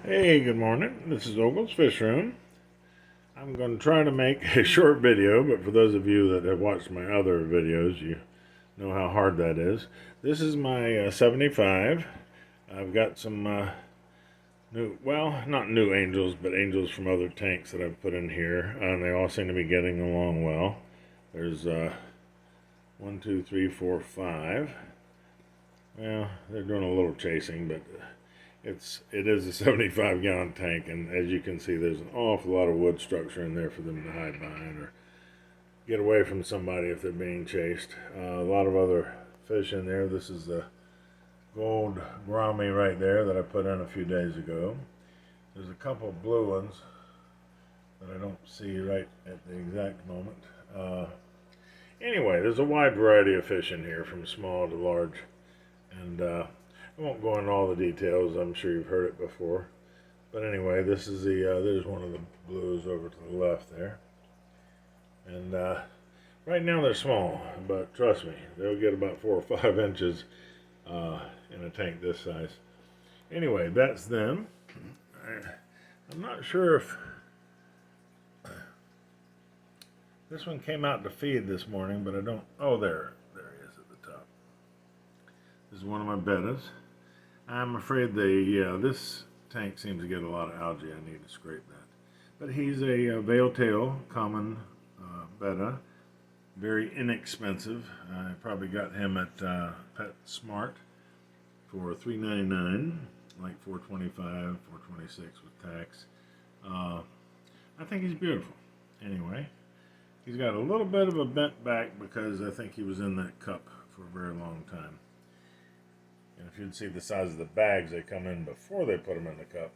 Hey, good morning. This is Ogle's Fish Room. I'm going to try to make a short video, but for those of you that have watched my other videos, you know how hard that is. This is my 75. I've got some new, well, not new angels, but angels from other tanks that I've put in here, and they all seem to be getting along well. There's 1, 2, 3, 4, 5. Well, they're doing a little chasing, but it is a 75-gallon tank, and as you can see, there's an awful lot of wood structure in there for them to hide behind or get away from somebody if they're being chased. A lot of other fish in there. This is the gold gourami right there that I put in a few days ago. There's a couple of blue ones that I don't see right at the exact moment. Anyway, there's a wide variety of fish in here, from small to large, and I won't go into all the details. I'm sure you've heard it before. But anyway, this is there's one of the blues over to the left there. And right now they're small, but trust me, they'll get about 4 or 5 inches in a tank this size. Anyway, that's them. I'm not sure if this one came out to feed this morning, but I don't. Oh, there he is at the top. This is one of my bettas. I'm afraid this tank seems to get a lot of algae. I need to scrape that. But he's a veil tail common betta, very inexpensive. I probably got him at PetSmart for $3.99, like $4.25, $4.26 with tax. I think he's beautiful. Anyway, he's got a little bit of a bent back because I think he was in that cup for a very long time. And if you'd see the size of the bags they come in before they put them in the cup.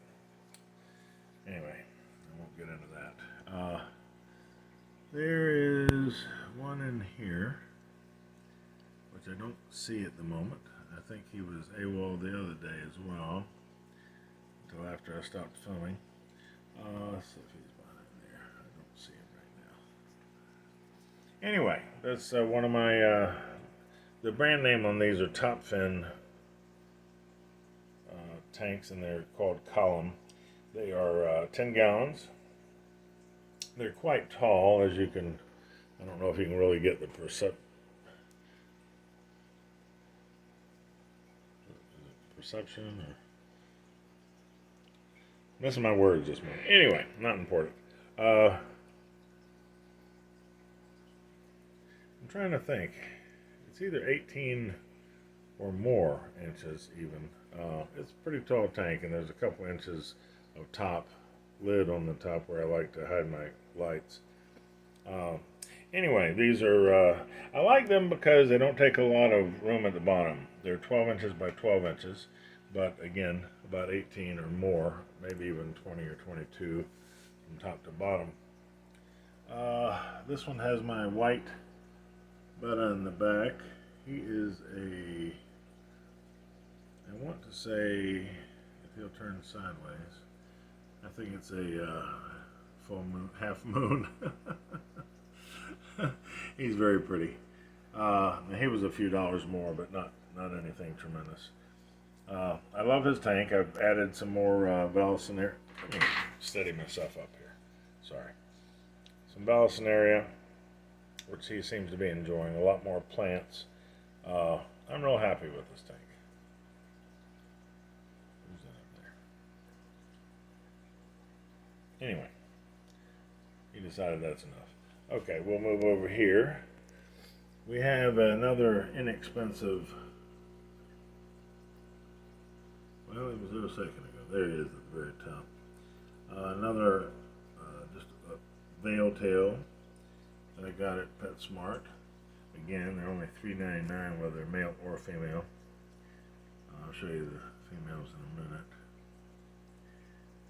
Anyway, I won't get into that. There is one in here, which I don't see at the moment. I think he was AWOL the other day as well, until after I stopped filming. Let's see if he's behind there. I don't see him right now. Anyway, that's one of my, the brand name on these are Top Fin tanks, and they're called Column. They are 10 gallons. They're quite tall, as you can. I don't know if you can really get the perception or missing my words this morning. Anyway, not important. I'm trying to think. It's either 18 or more inches even. It's a pretty tall tank, and there's a couple inches of top lid on the top where I like to hide my lights. Anyway, these are, I like them because they don't take a lot of room at the bottom. They're 12 inches by 12 inches, but again, about 18 or more, maybe even 20 or 22 from top to bottom. This one has my white betta in the back. He is I want to say, if he'll turn sideways, I think it's a full moon, half moon. He's very pretty. He was a few dollars more, but not anything tremendous. I love his tank. I've added some more Vallisneria. Let me steady myself up here. Sorry. Some Vallisneria, which he seems to be enjoying. A lot more plants. I'm real happy with this tank. Who's that up there? Anyway, he decided that's enough. Okay, we'll move over here. We have another inexpensive. Well, it was there a second ago. There he is at the very top. Another just a veil tail that I got at PetSmart. Again, they're only $3.99 whether they're male or female. I'll show you the females in a minute.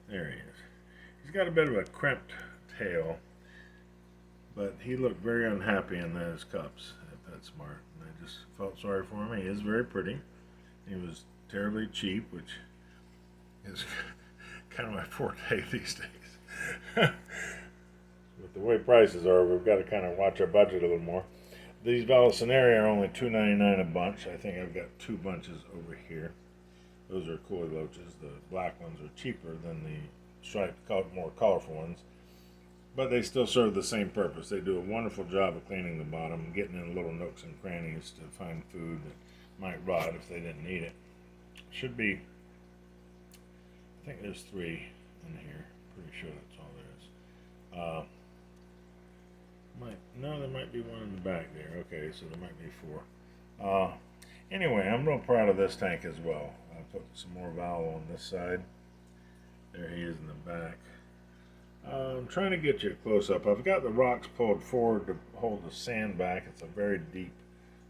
There he is. He's got a bit of a crimped tail, but he looked very unhappy in those cups at PetSmart, and I just felt sorry for him. He is very pretty. He was terribly cheap, which is kind of my forte these days. With the way prices are, we've got to kind of watch our budget a little more. These Vallisneria are only $2.99 a bunch. I think I've got 2 bunches over here. Those are koi loaches. The black ones are cheaper than the striped, more colorful ones. But they still serve the same purpose. They do a wonderful job of cleaning the bottom, getting in little nooks and crannies to find food that might rot if they didn't eat it. Should be, I think there's 3 in here. Pretty sure that's all there is. No, there might be one in the back there. Okay, so there might be 4. Anyway, I'm real proud of this tank as well. I put some more valve on this side. There he is in the back. I'm trying to get you a close-up. I've got the rocks pulled forward to hold the sand back. It's a very deep,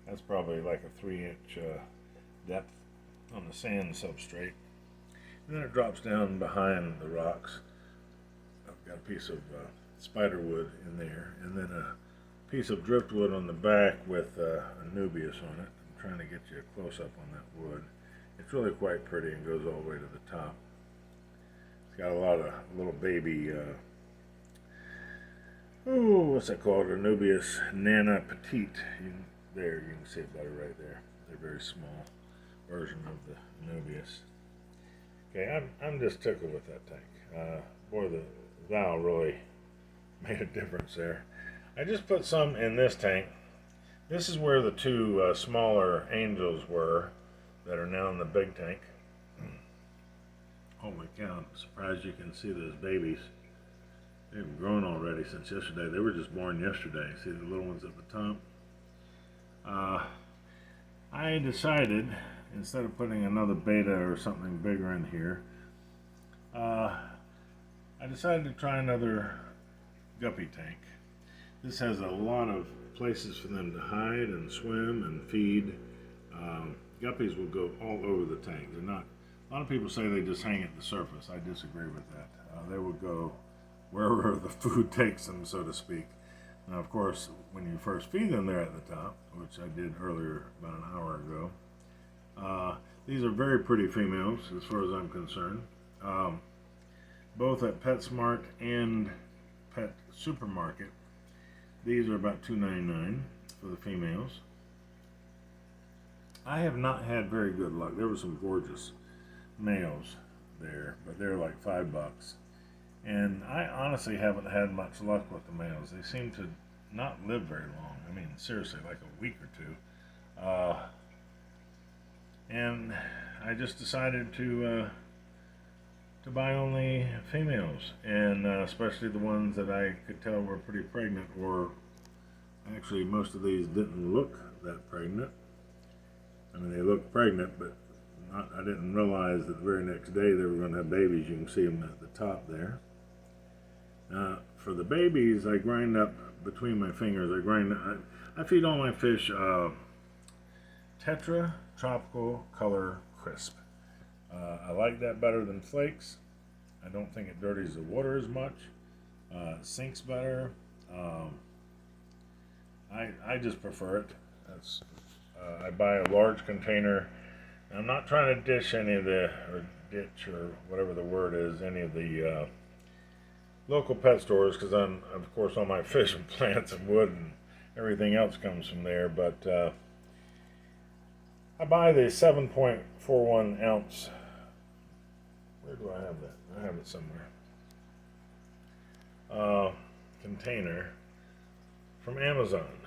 that's probably like a 3-inch depth on the sand substrate. And then it drops down behind the rocks. I've got a piece of spider wood in there, and then a piece of driftwood on the back with Anubias on it. I'm trying to get you a close-up on that wood. It's really quite pretty and goes all the way to the top. It's got a lot of little baby, what's that called? Anubias Nana Petite. There, you can see it better right there. They're a very small version of the Anubias. Okay, I'm just tickled with that tank. Boy, the valve really made a difference there. I just put some in this tank. This is where the 2 smaller angels were that are now in the big tank. Holy cow, I'm surprised you can see those babies. They've grown already since yesterday. They were just born yesterday. See the little ones at the top? I decided, instead of putting another beta or something bigger in here, I decided to try another guppy tank. This has a lot of places for them to hide and swim and feed. Guppies will go all over the tank. They're not. A lot of people say they just hang at the surface. I disagree with that. They will go wherever the food takes them, so to speak. Now, of course, when you first feed them there at the top, which I did earlier about an hour ago, these are very pretty females as far as I'm concerned. Both at PetSmart and Pet Supermarket, these are about $2.99 for the females. I have not had very good luck. There were some gorgeous males there, but they're like $5. And I honestly haven't had much luck with the males. They seem to not live very long. I mean, seriously, like a week or 2. And I just decided to buy only females, and especially the ones that I could tell were pretty pregnant, or actually most of these didn't look that pregnant. I mean, they looked pregnant, but I didn't realize that the very next day they were going to have babies. You can see them at the top there. For the babies, I grind up between my fingers. I feed all my fish Tetra Tropical Color Crisp. I like that better than flakes. I don't think it dirties the water as much. It sinks better. I just prefer it. I buy a large container. I'm not trying to ditch any of the, or ditch, or whatever the word is, any of the local pet stores, because of course, all my fish and plants and wood and everything else comes from there. But I buy the 7.41 ounce. Where do I have that? I have it somewhere. Container from Amazon.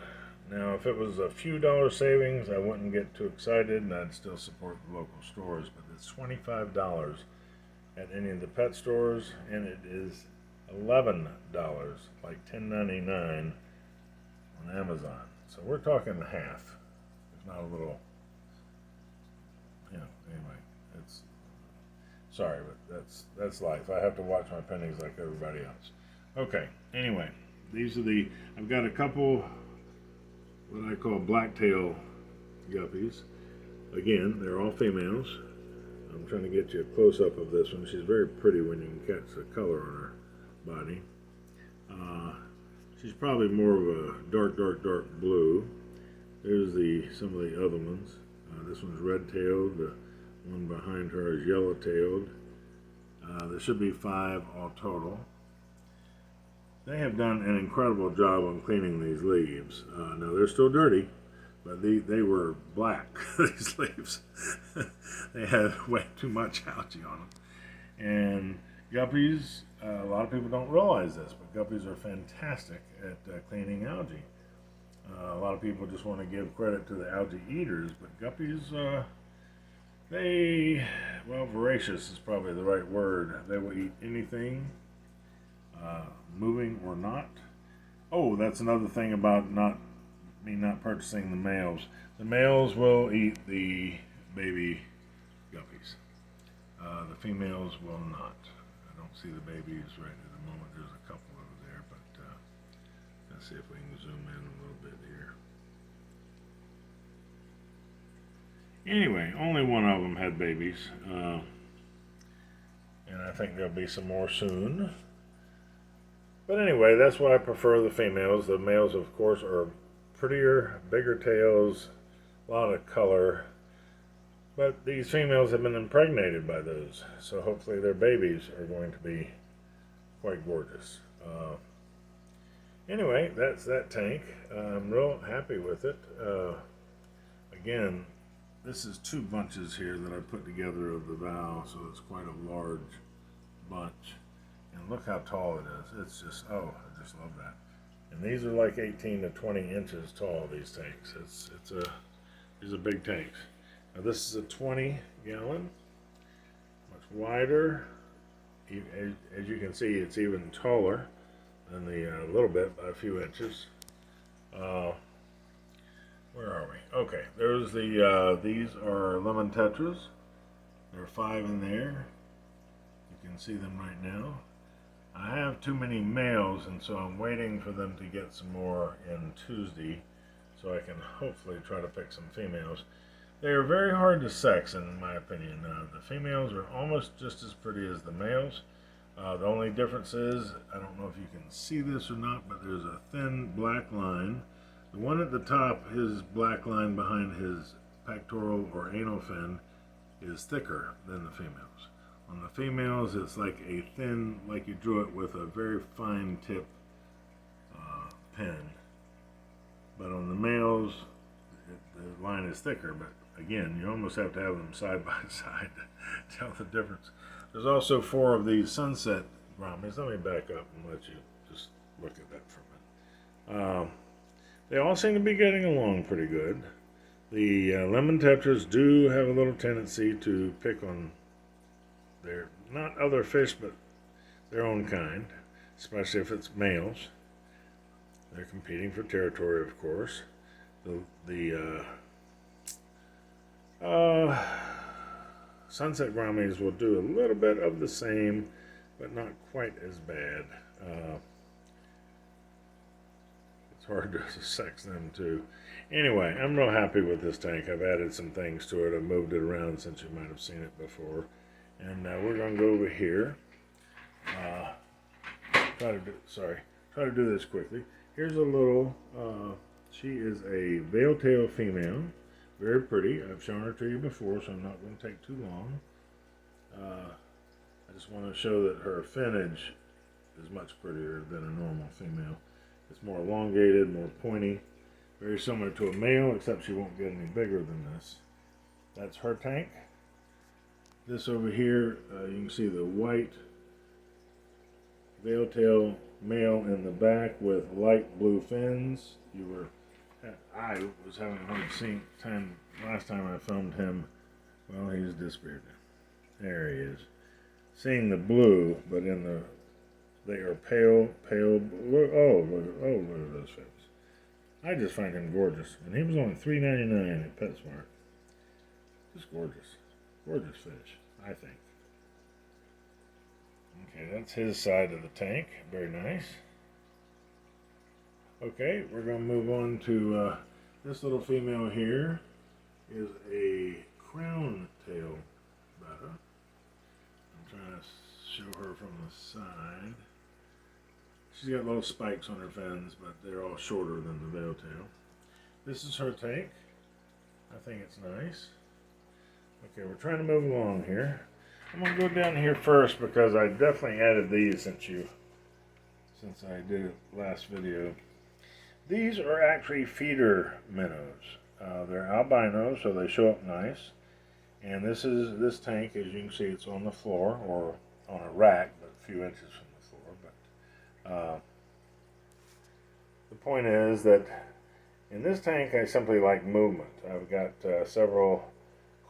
Now, if it was a few dollar savings, I wouldn't get too excited, and I'd still support the local stores. But it's $25 at any of the pet stores, and it is $11, like $10.99 on Amazon. So we're talking half, if not a little. Anyway, it's sorry, but that's life. I have to watch my pennies like everybody else. Okay. Anyway, these are I've got a couple what I call blacktail guppies. Again, they're all females. I'm trying to get you a close-up of this one. She's very pretty when you can catch the color on her body. She's probably more of a dark blue. There's some of the other ones. This one's red-tailed. The one behind her is yellow-tailed. There should be 5 all total. They have done an incredible job on cleaning these leaves. Now they're still dirty, but they were black, these leaves. They had way too much algae on them. And guppies, a lot of people don't realize this, but guppies are fantastic at cleaning algae. A lot of people just want to give credit to the algae eaters, but guppies, well, voracious is probably the right word. They will eat anything, moving or not. Oh, that's another thing about not purchasing the males. The males will eat the baby guppies. The females will not. I don't see the babies right at the moment. There's a couple over there, but let's see if we can zoom in a little bit here. Anyway, only one of them had babies, and I think there'll be some more soon. But anyway, that's why I prefer the females. The males, of course, are prettier, bigger tails, a lot of color. But these females have been impregnated by those, so hopefully their babies are going to be quite gorgeous. Anyway, that's that tank. I'm real happy with it. Again, this is 2 bunches here that I put together of the Val, so it's quite a large bunch. And look how tall it is. It's just, oh, I just love that. And these are like 18 to 20 inches tall, these tanks. These are big tanks. Now this is a 20 gallon, much wider. As you can see, it's even taller than the little bit by a few inches. Where are we? Okay, there's the, these are lemon tetras. There are 5 in there. You can see them right now. I have too many males, and so I'm waiting for them to get some more in Tuesday, so I can hopefully try to pick some females. They are very hard to sex, in my opinion. The females are almost just as pretty as the males. The only difference is, I don't know if you can see this or not, but there's a thin black line. The one at the top, his black line behind his pectoral or anal fin, is thicker than the females. On the females, it's like a thin, like you drew it with a very fine tip pen. But on the males, the line is thicker, but again, you almost have to have them side by side to tell the difference. There's also 4 of these sunset brahmas. Let me back up and let you just look at that for a minute. They all seem to be getting along pretty good. The lemon tetras do have a little tendency to pick on their, not other fish, but their own kind, especially if it's males. They're competing for territory, of course. The sunset brahmas will do a little bit of the same, but not quite as bad. It's hard to sex them too. Anyway, I'm real happy with this tank. I've added some things to it. I've moved it around since you might have seen it before. And we're going to go over here. Try to do this quickly. Here's a little, she is a veil-tail female. Very pretty. I've shown her to you before, so I'm not going to take too long. I just want to show that her finnage is much prettier than a normal female. It's more elongated, more pointy. Very similar to a male, except she won't get any bigger than this. That's her tank. This over here, you can see the white veil-tail male in the back with light blue fins. I was having a hard time last time I filmed him. Well, he's disappeared now. There he is. Seeing the blue, but they are pale blue. Look at those fins. I just find him gorgeous, and he was only $3.99 at PetSmart. Just gorgeous, gorgeous fish, I think. Okay, that's his side of the tank. Very nice. Okay, we're going to move on to this little female here. Is a crown tail betta. I'm trying to show her from the side. She's got little spikes on her fins, but they're all shorter than the veil tail. This is her tank. I think it's nice. Okay, we're trying to move along here. I'm going to go down here first because I definitely added these since I did it last video. These are actually feeder minnows. They're albino, so they show up nice. And this tank, as you can see, it's on the floor or on a rack, but a few inches from the floor. But the point is that in this tank, I simply like movement. I've got several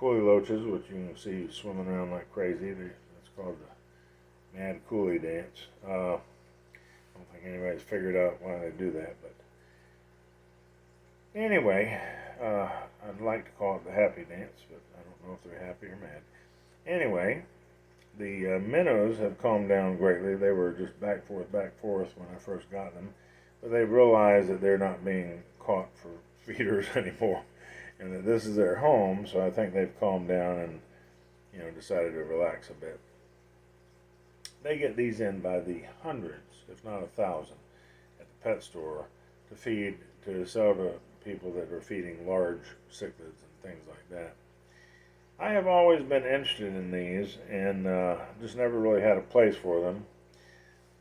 coolie loaches, which you can see swimming around like crazy. It's called the Mad Coolie Dance. I don't think anybody's figured out why they do that, but anyway, I'd like to call it the Happy Dance, but I don't know if they're happy or mad. Anyway, the minnows have calmed down greatly. They were just back forth when I first got them, but they've realized that they're not being caught for feeders anymore, and that this is their home. So I think they've calmed down and decided to relax a bit. They get these in by the hundreds, if not 1,000, at the pet store to sell to people that are feeding large cichlids and things like that. I have always been interested in these and just never really had a place for them.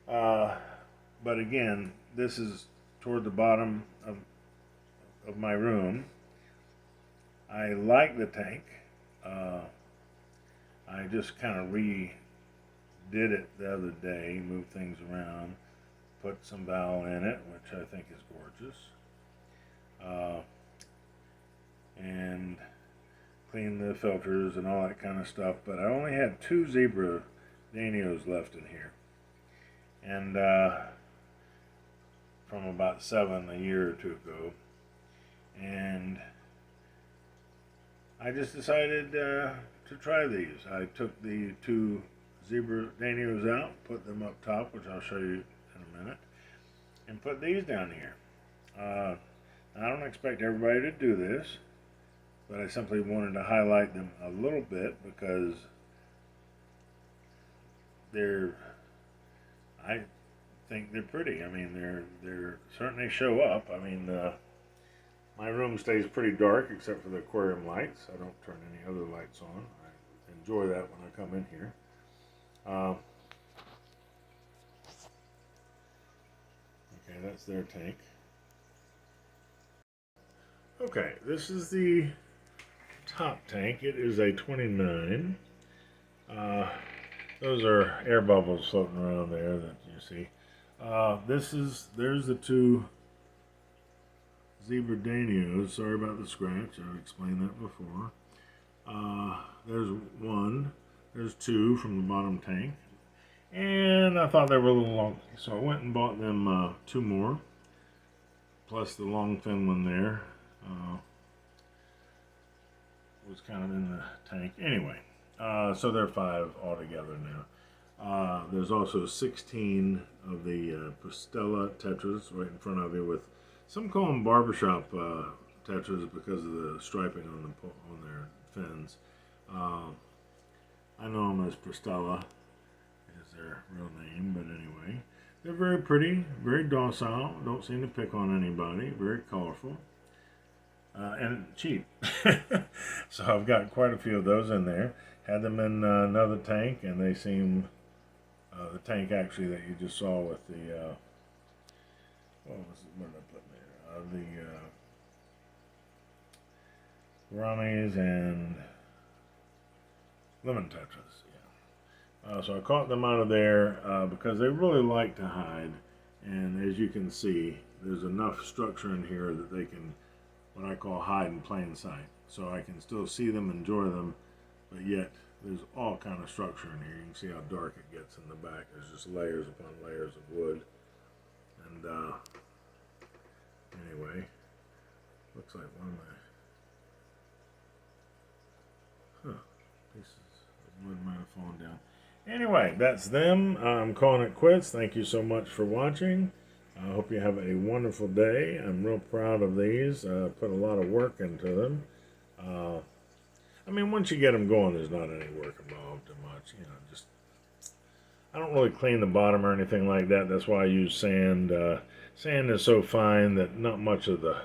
But again, this is toward the bottom of my room. I like the tank. I just kind of redid it the other day, moved things around, put some valve in it, which I think is gorgeous, and cleaned the filters and all that kind of stuff. But I only had 2 zebra danios left in here, and from about 7 a year or 2 ago, and I just decided to try these. I took the 2 zebra danios out, put them up top, which I'll show you in a minute, and put these down here. I don't expect everybody to do this, but I simply wanted to highlight them a little bit because I think they're pretty. I mean, they're certainly show up. I mean, my room stays pretty dark except for the aquarium lights. I don't turn any other lights on. I enjoy that when I come in here. Okay, that's their tank. Okay, this is the top tank. It is a 29. Those are air bubbles floating around there that you see. There's the 2 zebra danios. Sorry about the scratch. I've explained that before. There's 1. There's 2 from the bottom tank. And I thought they were a little long, so I went and bought them 2 more, plus the long fin one there was kind of in the tank. Anyway, so there are 5 altogether now. There's also 16 of the Pristella tetras right in front of you, with some call them barbershop tetras because of the striping on their fins. I know them as Pristella is their real name, but anyway, they're very pretty, very docile, don't seem to pick on anybody, very colorful, and cheap. So I've got quite a few of those in there. Had them in another tank, and they seem, the tank actually that you just saw with the, what did I put in there? The Rames and lemon tetras, yeah. So I caught them out of there because they really like to hide, and as you can see, there's enough structure in here that they can, what I call, hide in plain sight. So I can still see them, enjoy them, but yet there's all kind of structure in here. You can see how dark it gets in the back. There's just layers upon layers of wood. And anyway, looks like one of my pieces of wood might have fallen down. Anyway, that's them. I'm calling it quits. Thank you so much for watching. I hope you have a wonderful day. I'm real proud of these. Put a lot of work into them. I mean, once you get them going, there's not any work involved too much. Just I don't really clean the bottom or anything like that. That's why I use sand. Sand is so fine that not much of the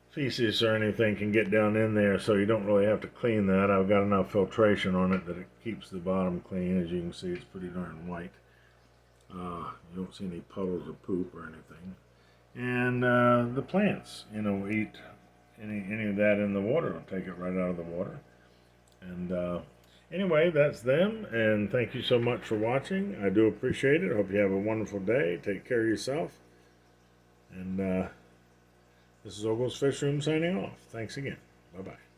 feces or anything can get down in there, so you don't really have to clean that. I've got enough filtration on it that it keeps the bottom clean. As you can see, it's pretty darn white. You don't see any puddles of poop or anything. And the plants, eat any of that in the water. I'll take it right out of the water. And anyway, that's them. And thank you so much for watching. I do appreciate it. I hope you have a wonderful day. Take care of yourself. And this is Ogle's Fish Room signing off. Thanks again. Bye-bye.